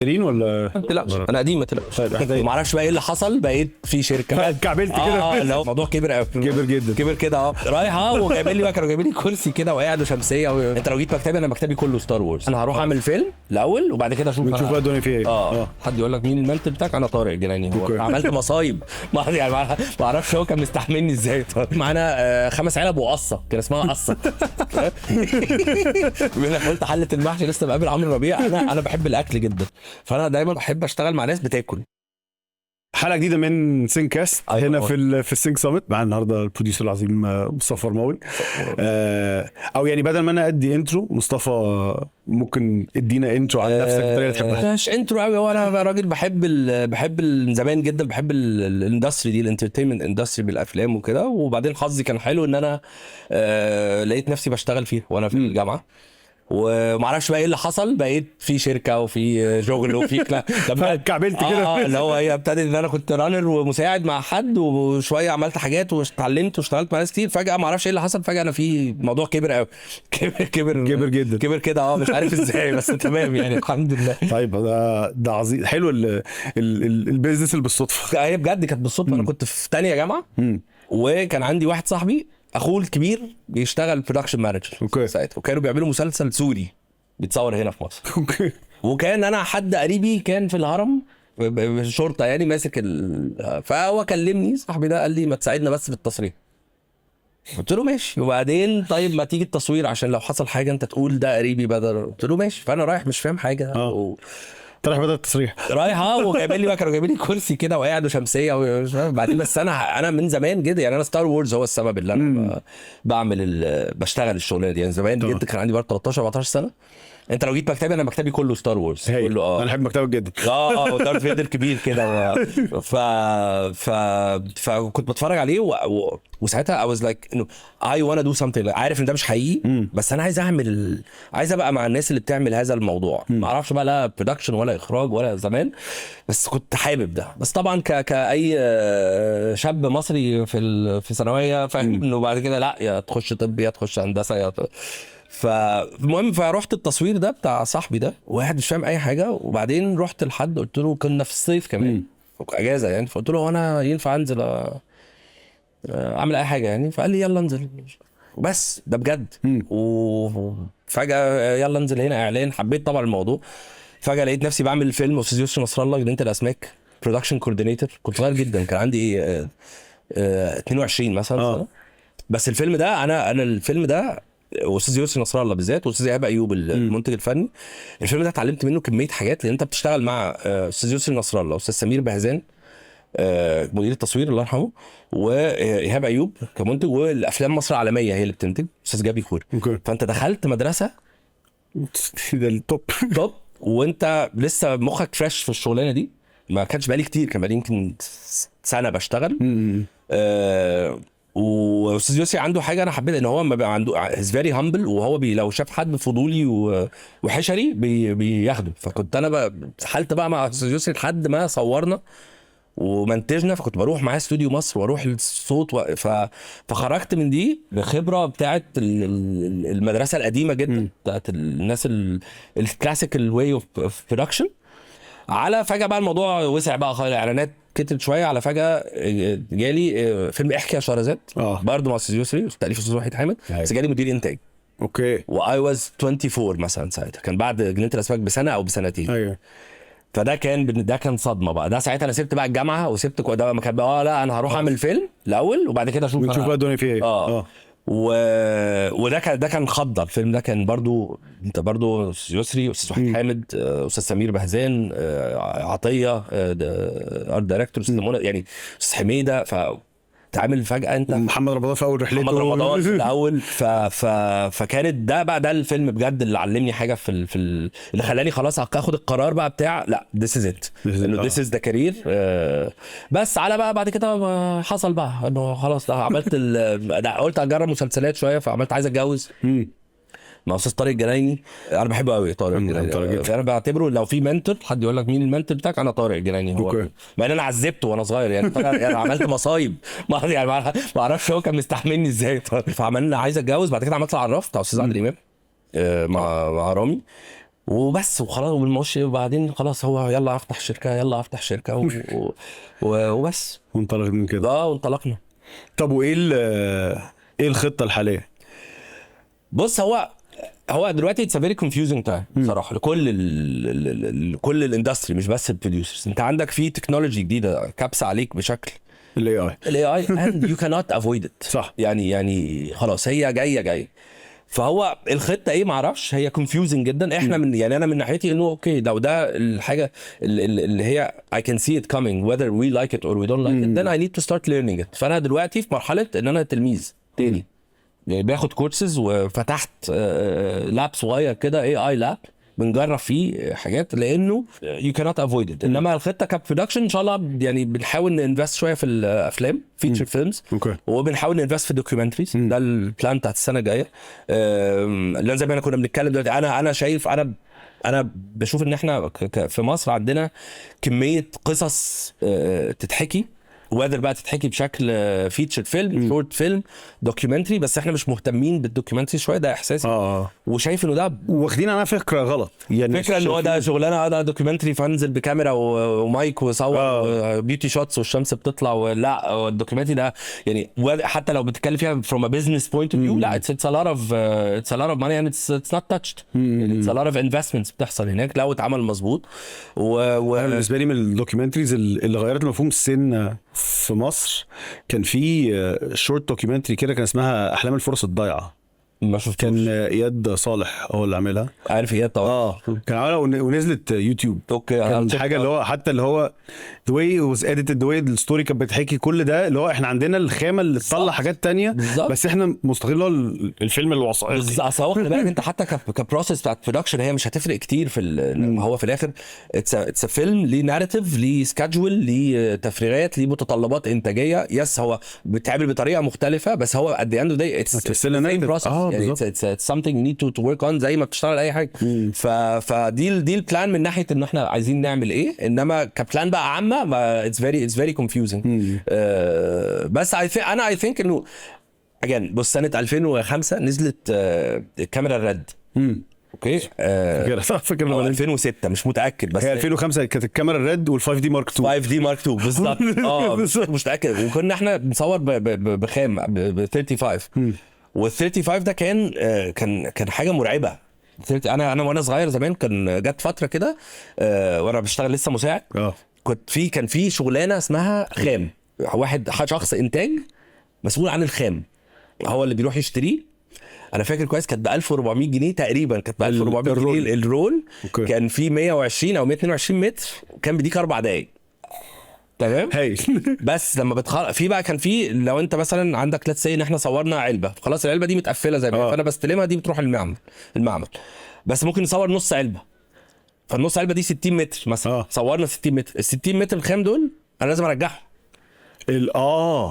ولا ما تقلقش انا قديم ما تقلقش. طيب ما اعرفش بقى ايه اللي حصل، بقيت في شركه كعبلت كده. لا الموضوع كبر قوي، كبر جدا. كبر كده رايحه وجايبين لي بقى، كانوا جايبين لي كرسي كده وقاعد وشمسيه انت لو جيت مكتبي، انا مكتبي كله ستار وورز، انا هروح اعمل فيلم الاول وبعد كده اشوف بتشوف بقى الدنيا فيها ايه. حد يقول لك مين المنتج بتاعك؟ انا طارق الجناني. هو أوكي. عملت مصايب يعني ما اعرفش هو كان مستحملني ازاي. معانا 5 علب وقصه كان اسمها قصه. انا قلت حله المحشي لسه بقابل عمرو ربيع. انا بحب الاكل جدا، فانا دايما بحب اشتغل مع ناس بتاكل. حلقه جديده من سينكاست أيوة. هنا في السينك سامت. معانا النهارده البروديوسر العظيم مصطفى رماوي. او يعني بدل ما انا ادي انترو، مصطفى ممكن ادينا انترو عن نفسك بطريقه تحبها. مش انترو قوي، هو انا راجل بحب زمان جدا، بحب الاندستري دي، الانترتينمنت اندستري بالافلام وكده. وبعدين حظي كان حلو ان انا لقيت نفسي بشتغل فيه وانا في الجامعه، ومعرفش بقى ايه اللي حصل، بقيت في شركه وفي شغل وفي كعبلت كده. اللي هو هي ابتدت ان انا كنت رانر ومساعد مع حد، وشويه عملت حاجات واتعلمت واشتغلت مع ناس كتير. فجاه معرفش ايه اللي حصل، فجاه انا في موضوع كبر قوي. كبر جدا. كبر كده مش عارف ازاي بس تمام يعني الحمد لله. طيب ده عظيم، حلو البيزنس اللي بالصدفه. هي بجد كانت بالصدفه. انا كنت في تانية جامعه وكان عندي واحد صاحبي اخوه الكبير بيشتغل برودكشن مانجر اوكي. ساعتها، وكانوا بيعملوا مسلسل سوري بيتصور هنا في مصر. اوكي. وكان انا حد قريبي كان في الهرم شرطه يعني ماسك فهو كلمني صاحبي ده قال لي ما تساعدنا بس في التصريح. قلت له ماشي. وبعدين طيب ما تيجي التصوير عشان لو حصل حاجه انت تقول ده قريبي بدر. قلت له ماشي. فانا رايح مش فاهم حاجه طلع بدل التصريح. رايحه وجايبين لي بقى، كانوا جايبين لي كرسي كده وقاعد وشمسيه بعدين بس انا من زمان جدا يعني، انا ستار وورز هو السبب اللي انا بشتغل الشغلانه دي يعني زمان جدا. كان عندي برضه 13 14 سنه. انت لو جيت مكتبي، انا مكتبي كله ستار وورز كله. انا بحب مكتبك جدا. دارث فيدر كبير كده. فكنت بتفرج عليه وساعتها I was like انه I wanna do something. عارف ان ده مش حقيقي بس انا عايز ابقى مع الناس اللي بتعمل هذا الموضوع. ما اعرفش بقى لا برودكشن ولا اخراج ولا زمان، بس كنت حابب ده. بس طبعا كاي شاب مصري في ثانويه فاهم انه بعد كده لا، يا تخش طب يا تخش هندسه فالمهم فرحت التصوير ده بتاع صاحبي ده، واحد مش فاهم اي حاجه. وبعدين رحت لحد قلت له، كنا في الصيف كمان اجازه يعني، فقلت له هو انا ينفع انزل اعمل اي حاجه يعني؟ فقال لي يلا انزل. بس ده بجد. وفجاه يلا انزل هنا اعلان. حبيت طبعا الموضوع. فجاه لقيت نفسي بعمل فيلم استاذ يوسف نصر الله جنينه الاسماك، برودكشن كوردينيتور. كنت صغير جدا، كان عندي 22 مثلا. بس الفيلم ده انا الفيلم ده واستاذ يوسف نصر الله بالذات واستاذ ايهاب ايوب المنتج الفني، الفيلم ده اتعلمت منه كميه حاجات. لان انت بتشتغل مع استاذ يوسف نصر الله واستاذ سمير بهزان مدير التصوير الله يرحمه، وايهاب ايوب كمنتج، والافلام مصر العالميه هي اللي بتنتج، استاذ جابي خوري. فانت دخلت مدرسه ده التوب توب وانت لسه مخك فريش في الشغلانه دي. ما كانش بقالي كتير، كان بقالي يمكن سنه بشتغل. واستاذ يوسي عنده حاجه انا حبيت، ان هو ما بقى عنده هيز فيري هامبل، وهو لو شاف حد فضولي وحشري بياخده. فكنت انا اتحلت بقى مع استاذ يوسي لحد ما صورنا ومنتجنا. فكنت بروح معاه استوديو مصر واروح الصوت فخرجت من دي بخبره بتاعت المدرسه القديمه جدا بتاعت الناس الكلاسيكال واي اوف برودكشن. على فجاه بقى الموضوع وسع بقى خالص، اعلانات كترت شويه. على فجاه جالي فيلم احكي يا شهرزاد برضه مع استاذ يسري تاليف استاذ وحيد حامد. بس جالي مدير انتاج. اوكي. واي واز 24 مثلا ساعتها، كان بعد جنينه الاسماك بسنه او بسنتين. ايوه. فده كان صدمه بقى. ده ساعتها انا سبت بقى الجامعه وسبت ده ما كان بقى لا انا هروح اعمل فيلم الاول وبعد كده اشوف بقى الدنيا فيها ايه. وده كان خضر. الفيلم ده كان برضو انت برضو يسري، استاذ وحيد حامد، استاذ سمير بهزان، عطيه ارت دايركتور يعني استاذ حميده. تعامل فجأة انت محمد رمضان في اول رحلته، محمد رمضان في الاول. فكانت ده الفيلم بجد اللي علمني حاجه اللي خلاني خلاص اخد القرار بقى بتاع لا this is it انه this is the career. بس على بقى بعد كده حصل بقى انه خلاص عملت قلت اجرب مسلسلات شويه، فعملت عايز اتجوز مع استاذ طارق الجنايني. انا بحبه قوي طارق الجنايني. انا بعتبره لو في منتور، حد يقول لك مين المنتور بتاعك، انا طارق الجنايني. هو مع ان انا عذبته وانا صغير يعني عملت مصايب يعني ما اعرفش هو كان مستحملني ازاي. فعملنا عايز اتجوز. بعد كده عملت العراف بتاع استاذ عادل امام مع رامي. وبس وخلاص والماشي. وبعدين خلاص هو يلا افتح شركه يلا افتح شركه وبس. وانطلق من كده. وانطلقنا. طب وايه ايه الخطه الحاليه؟ بص هو دلوقتي اتس فيري كونفيوزنج تايم بصراحه لكل كل الاندستري مش بس البروديوسرز. انت عندك في تكنولوجي جديده كابسه عليك بشكل الاي اي and you cannot avoid it. صح. يعني خلاص هي جايه. فهو الخطه ايه معرفش، هي كونفيوزنج جدا. احنا من يعني انا من ناحيتي انه اوكي لو ده الحاجه اللي هي I can see it coming whether we like it or we don't like it then I need to start learning it. فانا دلوقتي في مرحله ان انا تلميذ تاني يعني باخد كورسز وفتحت لاب صغير كده اي لاب بنجرب فيه حاجات لانه you cannot avoid it. انما الخطه كبرودكشن ان شاء الله يعني بنحاول ننفست شويه في الافلام فيتشر فيلمز اوكي. وبنحاول ننفست في الدوكيومنتريز. ده البلان بتاعت السنه الجايه. لان زي ما احنا كنا بنتكلم دلوقتي انا شايف انا بشوف ان احنا في مصر عندنا كميه قصص تتحكي وقادر بقى تتحكي بشكل فيتشر فيلم شورت فيلم دوكيومنتري. بس احنا مش مهتمين بالدوكيومنتري شويه، ده احساسي. وشايف انه ده واخدين عنها فكره غلط يعني فكره ان هو ده شغلانه ده دوكيومنتري فانزل بكاميرا ومايك وصور بيوتي شوتس والشمس بتطلع. ولا الدوكيومنتري ده يعني حتى لو بتتكلم فيها from a business point of view لا it's a lot of money and it's not touched. it's a lot of investments بتحصل هناك لو اتعمل مظبوط. بالنسبه لي من الدوكيومنتريز اللي غيرت مفهوم السن في مصر كان في شورت دوكيومنتري كده كان اسمها احلام الفرص الضايعه. ما شفتوش. كان اياد صالح هو اللي عاملها. عارف اياد طبعا. كان عاملها ونزلت يوتيوب. اوكي. كان حاجه اللي هو حتى اللي هو the way it was edited the way الستوري كانت بتحكي كل ده اللي هو احنا عندنا الخامه اللي تطلع حاجات تانية بالزبط. بس احنا مستغلين الفيلم الوثائقي. اصل خلي بالك انت حتى كبروسيس بتاعت برودكشن هي مش هتفرق كتير في هو في الاخر اتس فيلم ليه ناريتيف ليه سكادجول ليه تفريغات ليه متطلبات انتاجيه. يس هو بيتعمل بطريقه مختلفه بس هو at the end of the day it's يعني it's something you need to work on زي ما بتشتغل اي حاجه. فدي البلان من ناحيه ان احنا عايزين نعمل ايه. انما كبلان بقى عامه it's very confusing. بس I think انه again بص سنه 2005 نزلت الكاميرا الريد. اوكي فاكر 2006 مش متاكد بس هي 2005 كانت الكاميرا الريد وال5 دي مارك 2 بالظبط. مش متاكد. وكنا احنا بنصور بخام ب 35 وال 35 ده كان حاجه مرعبه. انا وانا صغير زمان كان جت فتره كده وانا بشتغل لسه مساعد. كان في شغلانه اسمها خام. واحد شخص انتاج مسؤول عن الخام هو اللي بيروح يشتريه. انا فاكر كويس كانت ب 1400 جنيه تقريبا. كانت ب 1400 جنيه الرول. كان في 120 او 122 متر كان بيديك 4 دقايق. تمام. بس لما في بقى كان في لو انت مثلا عندك ليتس سي ان احنا صورنا علبه خلاص العلبه دي متقفله زي ما فانا بستلمها دي بتروح المعمل بس ممكن نصور نص علبه. فالنص علبه دي 60 متر مثلا. صورنا 60 متر ال 60 متر الخام دول انا لازم ارجعهم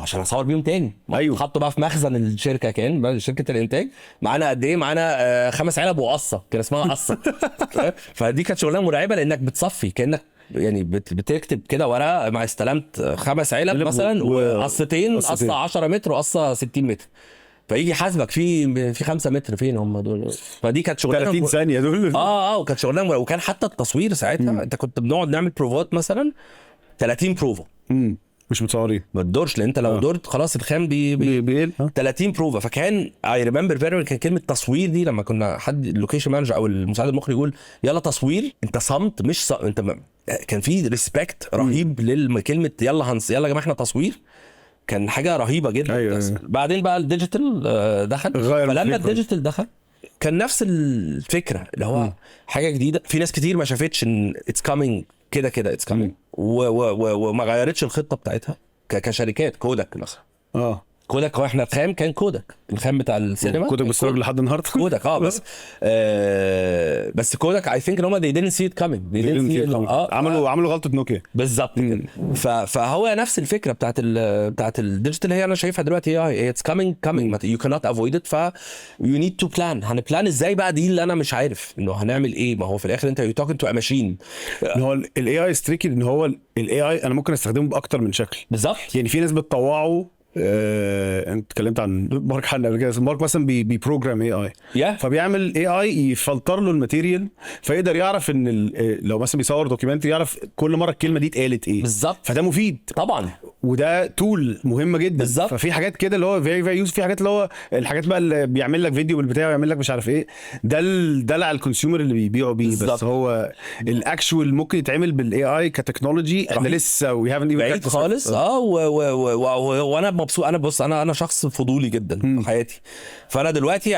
عشان اصور بيهم تاني. ايوه. حطوا بقى في مخزن الشركه كان شركه الانتاج معانا قد ايه معانا 5 علب وقصه كان اسمها قصه. فدي كانت شغلانه مرعبه لانك بتصفي كانك يعني بتكتب كده ورقه مع استلمت 5 علب مثلا وقصتين قصه 10 متر وقصه 60 متر فيجي حاسبك في 5 متر فين هم دول. فدي كانت شغلانه 30 ثانيه دول. وكانت شغلانه وكان حتى التصوير ساعتها انت كنت بنقعد نعمل بروفات مثلا 30 بروفا مش متصورين ما تدورش لان انت لو دورت خلاص الخام بيقل 30 بروفا. فكان اي ريمبر فيري كان كلمه تصوير دي لما كنا حد اللوكيشن مانجر او المساعد المخرج يقول يلا تصوير انت صمت مش انت كان في ريسبكت رهيب للكلمه يلا يا جماعه احنا تصوير. كان حاجه رهيبه جدا. أيوة. بعدين بقى الديجيتال دخل. فلما الديجيتال دخل كان نفس الفكره اللي هو حاجه جديده. في ناس كتير ما شافتش ان اتس كامينج كده اتس كامينج وما غيرتش الخطه بتاعتها كشركات. كودك مثلا كودك هو احنا الخام كان الخام بتاع السينما كودك بيستخدم لحد النهارده كودك بس كودك I think ان هم they didn't see it coming عملوا غلطه نوكيا بالظبط كده. فهو نفس الفكره بتاعت الديجيتال هي انا شايفها دلوقتي هي it's coming you cannot avoid it. ف you need to plan. هنبلان ازاي بقى دي اللي انا مش عارف انه هنعمل ايه. ما هو في الاخر انت you talking to a machine. هو الاي اي ستريكي ان هو الاي اي انا ممكن استخدمه باكتر من شكل. بالظبط. يعني في ناس بتطوعه انت اتكلمت عن مارك حل قبل كده. مارك مثلا بيبروجرام اي اي، Yeah. فبيعمل اي اي يفلتر له الماتيريال، فيقدر يعرف ان لو مثلا بيصور دوكيومنتري يعرف كل مره الكلمه دي اتقالت ايه بالظبط. فده مفيد طبعا. وده تول مهمه جدا. بالظبط. ففي حاجات كده اللي هو فيري يوز، في حاجات اللي هو الحاجات بقى اللي بيعمل لك فيديو بالبتاع ويعمل لك مش عارف ايه، ده الدلع الكونسيومر اللي بيبيعوا بيه. بس بالظبط. هو الاكشوال ممكن يتعمل بالاي اي كتكنولوجي احنا رهيب. لسه وي هافنت بعيد خالص. وانا مبسوط. انا بص، انا شخص فضولي جدا في حياتي. فانا دلوقتي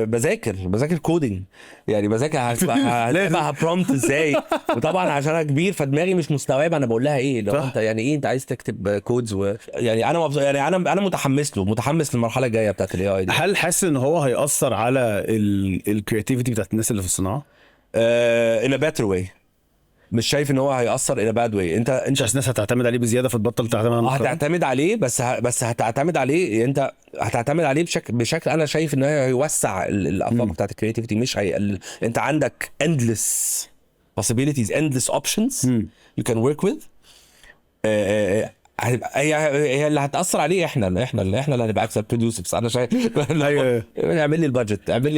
بذاكر كودينج، يعني بذاكر هتبقى برومبت ازاي. وطبعا عشان انا كبير فدماغي مش مستوعبه انا بقول لها ايه. لو صح. انت يعني ايه، انت عايز تكتب كودز يعني انا مبسوط، يعني انا متحمس للمرحله الجايه بتاعت الاي اي دي. هل حاسس ان هو هيأثر على الكرياتيفيتي بتاعت الناس اللي في الصناعه؟ in a better way. مش شايف ان هو هيأثر in a bad way. انت مش حاسس الناس هتعتمد عليه بزياده فتبطل تعتمد على المحتوى؟ هتعتمد عليه، بس هتعتمد عليه. انت هتعتمد عليه بشكل انا شايف ان هو هيوسع الافاق بتاعت الكرياتيفيتي مش هيقلل. انت عندك endless possibilities, endless options you can work with. هي اللي هتأثر عليه احنا اللي هنبقى اكسب بروديوسرز. انا شايف ايوه اعمل لي البادجت، اعمل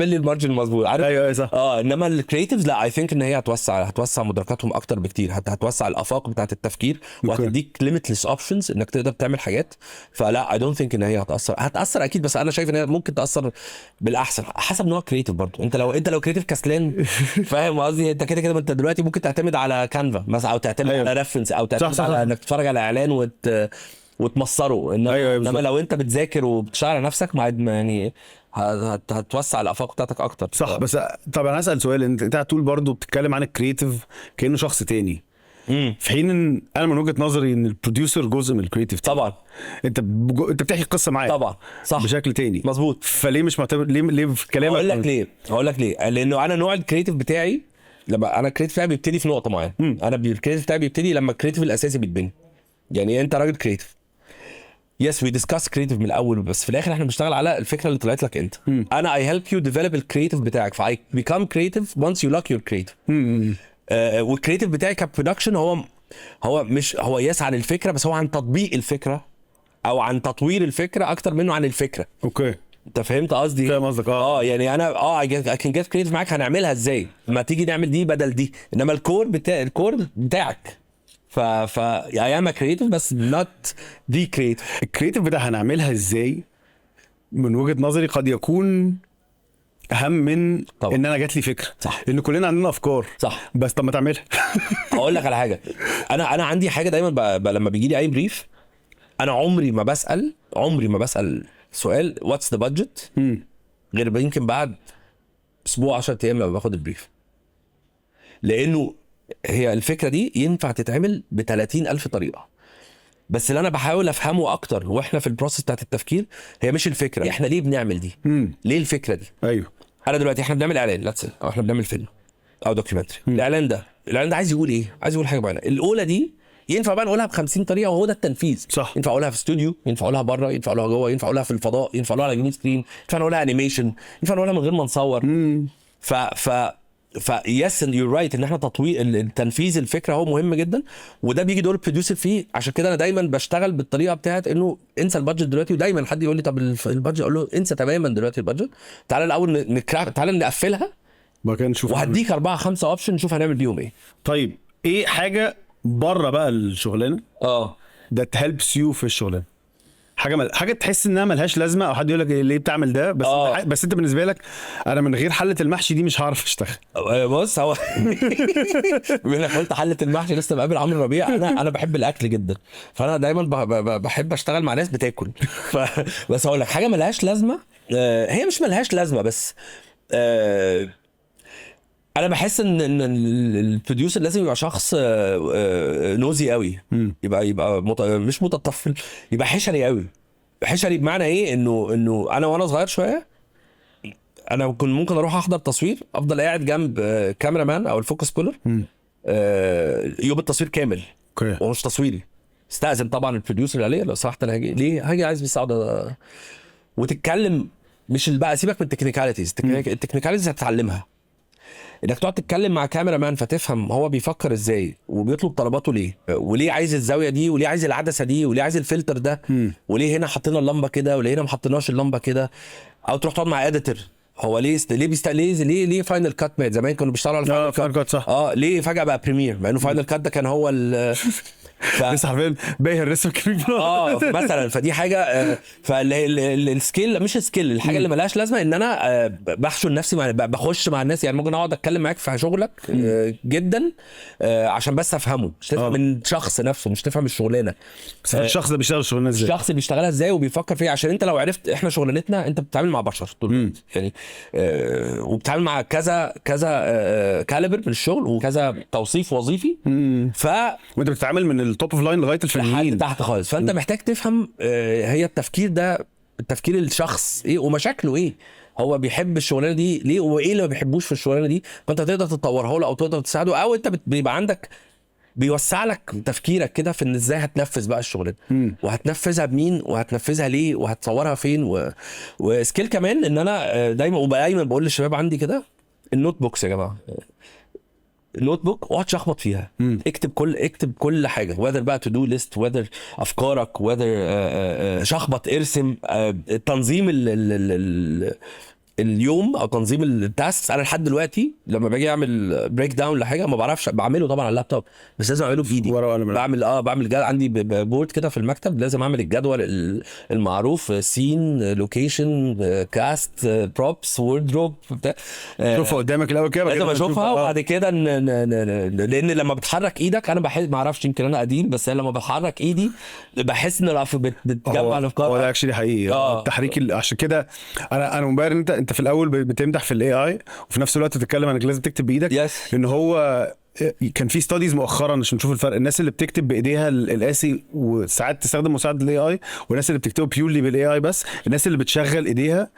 لي المارجن المظبوط، عارف. ايوه صح. انما الكرييتيفز لا، اي ثينك ان هي هتوسع مدركاتهم اكتر بكتير، هتوسع الافاق بتاعت التفكير وهتديك ليميتلس اوبشنز انك تقدر تعمل حاجات. فلا اي دونت ثينك ان هي هتأثر اكيد، بس انا شايف ان هي ممكن تأثر بالاحسن حسب نوع كرييتيف برضه. انت لو كرييتيف كسلان فاهم قصدي، انت كده انت دلوقتي ممكن تعتمد على كانفا مثلا، او تعتمد على ريفرنس، او تعتمد على انك تتفرج على اعلان وتمصره. انما لو انت بتذاكر وبتشتغل على نفسك يعني هتوسع الافاق بتاعتك اكتر. صح. بس طب انا هسأل سؤال، انت هتقول برضو بتتكلم عن الكرييتيف كأنه شخص تاني، في حين ان انا من وجهة نظري ان البروديوسر جزء من الكرييتيف طبعا. انت بتحكي قصه معاه طبعا صح بشكل تاني مظبوط. فليه مش معتبر ليه في كلامك؟ هقول لك ليه. لانه انا نوع الكرييتيف بتاعي، لما انا الكرييتيف بتاعي بيبتدي في نقطه معينه. انا الكرييتيف بتاعي بيبتدي لما الكرييتيف الاساسي بيتبني. يعني انت راجل كرييتيف، يس وي ديسكاس كرييتيف من الاول، بس في الاخر احنا بنشتغل على الفكره اللي طلعت لك انت. انا اي هيلب يو ديفلوب الكرييتيف بتاعك، فاي بيكام كرييتيف وانس يو لاك يور كرييتيف. والكرييتيف بتاعي كبرودكشن هو مش هو يس عن الفكره، بس هو عن تطبيق الفكره او عن تطوير الفكره اكتر منه عن الفكره. اوكي انت فهمت قصدي؟ فاهم قصدك. يعني انا اي كان جيت كرييتيف معاك، هنعملها ازاي؟ ما تيجي نعمل دي بدل دي. انما الكور بتاعك يا اما كرييتيف بس نوت دي كرييتيف. الكرييتيف ده هنعملها ازاي من وجهة نظري قد يكون اهم من طبعا. ان انا جات لي فكره. صح. لان كلنا عندنا افكار. صح. بس طب ما تعملها. اقول لك على حاجه، انا عندي حاجه دايما لما بيجي لي اي بريف، انا عمري ما بسال سؤال واتس ذا بادجت غير يمكن بعد اسبوع 10 ايام لما باخد البريف. لانه هي الفكره دي ينفع تتعمل ب 30,000 طريقه، بس اللي انا بحاول افهمه اكتر واحنا في البروسيس بتاعت التفكير هي مش الفكره، احنا ليه بنعمل دي؟ ليه الفكره دي؟ ايوه. انا دلوقتي احنا بنعمل اعلان او احنا بنعمل فيلم او دوكيومنتري. الاعلان ده عايز يقول ايه؟ عايز يقول حاجه معينه. الاولى دي ينفع بقى نقولها ب50 طريقه، وهو ده التنفيذ. صح. ينفع اقولها في استوديو، ينفع اقولها بره، ينفع اقولها جوه، ينفع اقولها في الفضاء، ينفع اقولها على جرين سكرين، ينفع نقولها انيميشن، ينفع نقولها من غير ما نصور. يس يو رايت ان احنا تطوير التنفيذ الفكره هو مهم جدا، وده بيجي دور البروديوسر فيه. عشان كده انا دايما بشتغل بالطريقه بتاعت انه انسى البادجت دلوقتي. ودايما حد يقول لي طب البادجت، اقول له انسى تماما دلوقتي البادجت، تعالى الاول تعالى نقفلها بقى كده نشوف. وهديك 4-5 اوبشن نشوف هنعمل بيهم ايه. طيب ايه حاجه بره بقى الشغلانه ده helps you في الشغلانه؟ حاجه تحس انها ملهاش لازمه، او حد يقول لك ليه بتعمل ده، بس بس انت بالنسبه لك انا من غير حله المحشي دي مش هعرف اشتغل. بص هو من قلت حله المحشي لسه بقابل عمرو ربيع. انا بحب الاكل جدا، فانا دايما بحب اشتغل مع ناس بتاكل. بس هقول لك حاجه ملهاش لازمه، هي مش ملهاش لازمه، بس انا بحس ان البروديوسر لازم يبقى شخص نوزي قوي، يبقى مش متطفل، يبقى حشري قوي. حشري بمعنى ايه؟ انه انا وانا صغير شويه انا كنت ممكن اروح احضر تصوير، افضل قاعد جنب كاميرا مان او الفوكس بولر يوم التصوير كامل. اوكي. ومش تصويري، استاذن طبعا البروديوسر عليه لو سمحت انا هاجي عايز بس اقعد وتتكلم. مش بقى سيبك من التكنيكاليتيز، التكنيكاليتيز هتتعلمها، انك تقعد تتكلم مع كاميرا مان فتفهم هو بيفكر ازاي وبيطلب طلباته ليه، وليه عايز الزاويه دي، وليه عايز العدسه دي، وليه عايز الفلتر ده، وليه هنا حطينا اللمبه كده، وليه هنا ما حطيناش اللمبه كده. او تروح تقعد مع اديتور، هو ليه ليه فاينل كات مات؟ زمان كانوا بيشتغلوا على فاينل كات صح. ليه فجاه بقى بريمير مع انه فاينل كات ده كان هو لسه عارفين باهي الرسم كبير مثلا. فدي حاجه فالسكيل مش سكيل، الحاجه اللي ملهاش لازمه ان انا بحشر نفسي بخش مع الناس. يعني ممكن اقعد اتكلم معاك في شغلك جدا عشان بس افهمه، مش تفهم من شخص نفسه، مش تفهم الشغلانه، الشخص ده بيشتغل الشغلانه ازاي، الشخص بيشتغلها ازاي وبيفكر فيها. عشان انت لو عرفت احنا شغلانتنا انت بتتعامل مع بشر طول الوقت يعني، وبتتعامل مع كذا كاليبر من الشغل وكذا توصيف وظيفي، وانت بتتعامل من التوب اوف لاين لغايه الفنيين تحت خالص. فانت محتاج تفهم هي التفكير ده، التفكير الشخص ايه ومشاكله ايه، هو بيحب الشغلانه دي ليه وايه اللي ما بيحبوش في الشغلانه دي. فانت تقدر تطورها له او تقدر تساعده، او انت بيبقى عندك بيوسع لك تفكيرك كده في ان ازاي هتنفذ بقى الشغلانه، وهتنفذها بمين وهتنفذها ليه وهتصورها فين. وسكيل كمان ان انا دايما بقول للشباب عندي كده، النوت بوكس يا جماعه، النوت بوك اقعد شخبط فيها، اكتب كل حاجه، whether بقى تو دو ليست، whether افكارك، whether شخبط، ارسم، تنظيم اليوم او تنظيم التاسكس. انا لحد دلوقتي لما باجي اعمل بريك داون لحاجه ما بعرفش بعمله طبعا على اللابتوب، بس لازم اعمله بايدي. بعمل عندي بورد كده في المكتب، لازم اعمل الجدول المعروف، سين، لوكيشن، كاست، بروبس، ووردروب بتاع. شوفها قدامك الاول كده، لازم اشوفها وبعد كده لان لما بتحرك ايدك انا بحس، ما اعرفش يمكن انا قديم، بس لما بحرك ايدي بحس ان بتجمع الافكار. هو ده اكشلي حقيقي التحريك عشان كده انا مبهر انت في الاول بتمدح في الاي اي وفي نفس الوقت تتكلم انك لازم تكتب بايدك، لان هو كان في ستاديز مؤخرا عشان نشوف الفرق، الناس اللي بتكتب بايديها القاسي وساعات تستخدم مساعد الاي اي، والناس اللي بتكتب بيورلي بالاي اي بس، الناس اللي بتشغل ايديها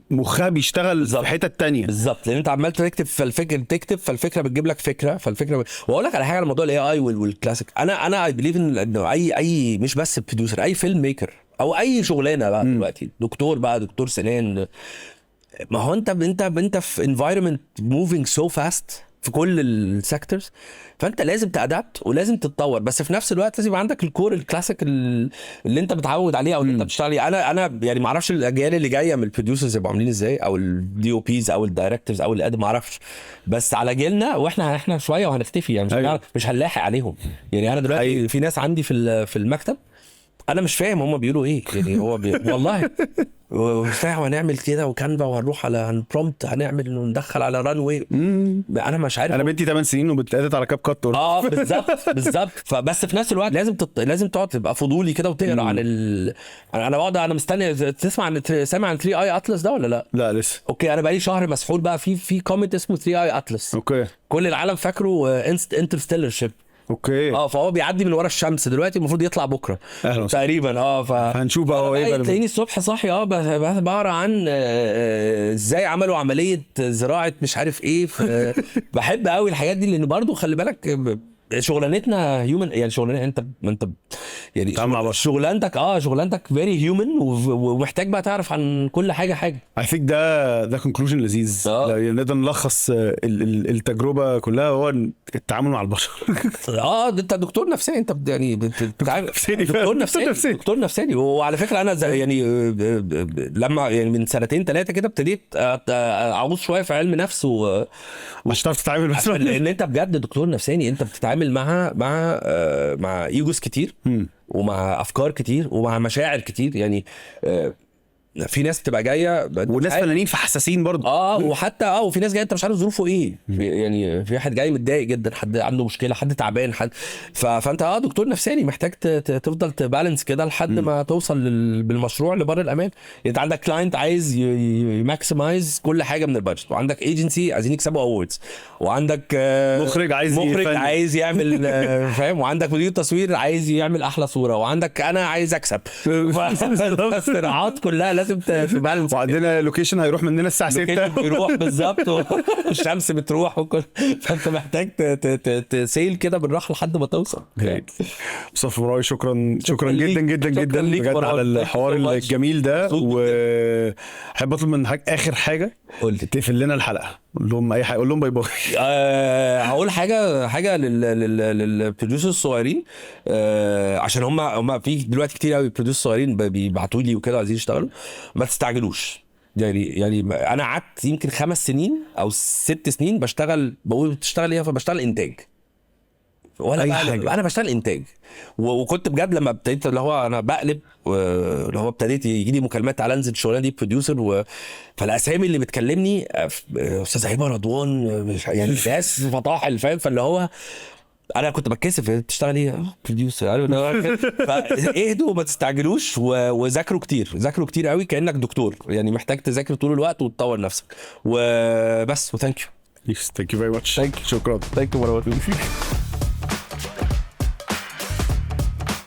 مخها بيشتغل في حته تانية بالظبط، لان انت عمال تكتب فالفكره بتجيب لك فكره، واقول لك على حاجه على موضوع الاي اي والكلاسيك. انا اي بليف انه اي مش بس بروديوسر، اي فيلم ميكر او اي شغلانه بقى دلوقتي، دكتور سنان، ما هو انت في environment moving so fast في كل السيكتورز، فانت لازم تادابت ولازم تتطور، بس في نفس الوقت لازم يبقى عندك الكور الكلاسيك اللي انت متعود عليه او اللي انت بتشتغل عليه. انا يعني ما اعرفش الاجيال اللي جايه من البروديوسرز يبقوا عاملين ازاي، او الدي او بيز او الدايركتورز او الادب، ما اعرفش، بس على جيلنا واحنا شويه وهنختفي يعني، مش هنلاحق عليهم. يعني انا دلوقتي في ناس عندي في المكتب انا مش فاهم هم بيقولوا ايه، يعني هو والله وبتاع، وهنعمل كده وكانفا وهنروح على برومبت، هنعمل وندخل على ران واي. انا مش عارف، انا بنتي 8 سنين وبتقعد على كاب كات. بالظبط. فبس في نفس الوقت لازم تقعد تبقى فضولي كده وتقرا عن انا بقعد انا مستني سامع عن 3 اي اتلس ده ولا لا لسه. اوكي، انا بقالي شهر مسحول بقى في كومنت اسمه 3 اي اتلس. اوكي، كل العالم فاكره انترستيلر شيب. اوكي فهو بيعدي من ورا الشمس دلوقتي، المفروض يطلع بكره تقريبا. هنشوف بقى هو ايه. تلاقيني الصبح صاحي بقرا عن ازاي عملوا عمليه زراعه مش عارف ايه. بحب قوي الحاجات دي، لان برضو خلي بالك شغلانتنا هيومن، يعني شغلانه انت يعني شغلانتك فيري هيومن، ومحتاج بقى تعرف عن كل حاجه. I think ده كونكلوجن لذيذ. نقدر نلخص التجربه كلها هو التعامل مع البشر. انت دكتور نفساني، انت يعني دكتور نفساني. وعلى فكره انا يعني لما يعني من 2-3 كده ابتديت اعوز شويه في علم نفس مش هتعرف تتعامل بس لان انت بجد دكتور نفساني، انت بتتعامل مع ايجوز كتير ومع افكار كتير ومع مشاعر كتير. يعني في ناس بتبقى جايه وناس فنانين فحساسين برضه. وحتى وفي ناس جايه انت مش عارف ظروفه ايه. يعني في واحد جاي متضايق جدا، حد عنده مشكله، حد تعبان، فانت دكتور نفساني محتاج تفضل تبالانس كده لحد ما توصل بالمشروع لبر الامان. انت عندك كلاينت عايز يماكسمايز كل حاجه من البادجت، وعندك ايجنسي عايزين يكسبوا اووردز، وعندك مخرج عايز يعمل فاهم، وعندك مدير تصوير عايز يعمل احلى صوره، وعندك انا عايز اكسب. الصراعات كلها لازم تبالانس. وعندنا لوكيشن هيروح مننا الساعه 6 بيروح بالظبط، والشمس بتروح وكل، فانت محتاج تسيل كده بالراحه لحد ما توصل. مصطفى مراوي، شكرا جدا جدا جدا بجد على الحوار الجميل ده. واحب اطلب من حضرتك اخر حاجه قول لي. تقفل لنا الحلقه، قول لهم اي حاجه، قول لهم باي باي. هقول حاجه للبروديوسرز الصغيرين، عشان هم في دلوقتي كتير قوي بروديوسرز صغيرين بيبعتوا لي وكده عايزين يشتغلوا. ما تستعجلوش. يعني انا قعدت يمكن 5 سنين او 6 سنين بشتغل، بقول بتشتغل ايه؟ فبشتغل انتاج ولا أي حاجة. انا بشتغل انتاج. وكنت بجد لما ابتديت اللي هو انا بقلب، اللي هو ابتديت يجي لي مكالمات تعالى انزل الشغلانه دي بروديوسر، فالاسامي اللي بتكلمني استاذ هبه رضوان، يعني ناس فطاحل فاهم. فاللي هو انا كنت بتكسف بتشتغل ايه بروديوسر، فاهدوا وما تستعجلوش وذاكروا كتير، ذاكروا كتير قوي كانك دكتور، يعني محتاج تذاكر طول الوقت وتطور نفسك وبس. وثانك يو. Thank you very much. شكرا. ثانك يو.